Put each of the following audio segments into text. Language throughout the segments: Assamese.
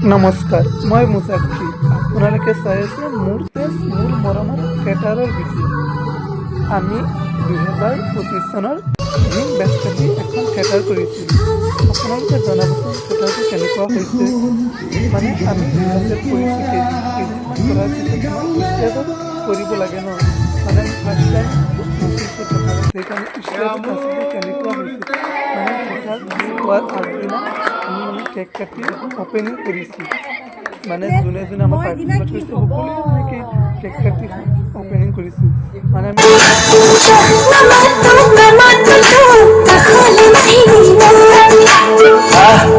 নমস্কাৰ, মই মুজাক্কি। আপোনালোকে চাই আছে মোৰ তেজ মোৰ মৰমৰ থিয়েটাৰৰ ভিডিঅ'। আমি 2025 চনৰ ৰিং বেংকতি এখন থিয়েটাৰ কৰিছিলোঁ। আপোনালোকে জনাবচোন থিয়েটাৰটো কেনেকুৱা হৈছে। মানে আমি ৰিহাৰ্চেল কৰিছোঁ কেইদিনমান কৰাৰ পিছত ষ্টেজত কৰিব লাগে ন। মানে আমি ফাৰ্ষ্ট টাইম নাচিছোঁ থিয়েটাৰত, সেইকাৰণে ষ্টেজত নাচিছোঁ কেনেকুৱা হৈছে। মানে থিয়েটাৰ হোৱাৰ আগদিনা আমি মানে কেক কাটি অপেনিং কৰিছোঁ। মানে যোনে যোনে আমাৰ পাৰ্টিচিপেট কৰিছে সকলোৱে মানে কেক কাটি অপেনিং কৰিছোঁ। মানে আমি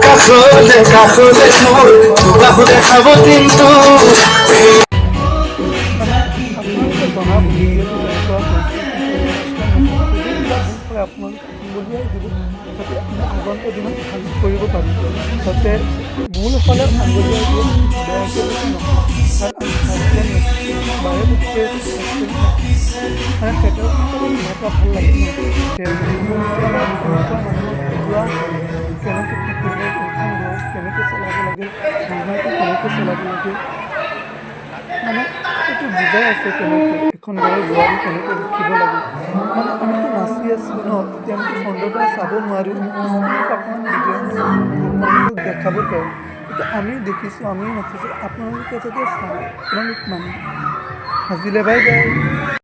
কাখলে কাখলে মোৰ বাহু দেখাব কিন্তু মানে আপোনালোকে জনাব ভিডিঅ'টো কেনেকুৱা হৈছে, কিন্তু অনুষ্ঠান নাচিছোঁ যদি কিবা ভুল হয় আপোনালোকে আঙুলিয়াই দিব, যাতে আমি আগন্তুক দিনত ভাল কৰিব পাৰোঁ। যাতে ভুল হ'লে আঙুলিয়াই দিয়ে, বেয়াকৈ যাতে নহয়। কাৰণ আমি ফাৰ্ষ্ট টাইম নাচিছোঁ, বাৰে প্ৰতি ফাৰ্ষ্ট টাইম নাচিছোঁ। মানে থিয়েটাৰখন চালে কিবা এটা ভাল লাগে ন। থিয়েটাৰ কেনেকুৱা মানুহক বুজোৱা হয়, কেনেকৈ কি কৰিব লাগে, কোনখন ডোৰ কেনেকৈ চলাব লাগে, হাঁহিটো কেনেকৈ চলাব লাগে, মানে এইটো বুজাই আছে কেনেকৈ এখন ঘৰৰ বোৱাৰী কেনেকৈ দেখিব লাগে। মানে আমিতো নাচি আছোঁ ন, এতিয়া আমিতো ফ্ৰণ্টৰ পৰা চাব নোৱাৰোঁ, স্ক্ৰীণত অকণমান ভিডিঅ'টো আপোনালোকক দেখাবৰ কাৰণে। এতিয়া আমি দেখিছোঁ, আমি নাচিছোঁ, আপোনালোকে যাতে চায় আপোনালোক মানে আজিলে বাই বাই।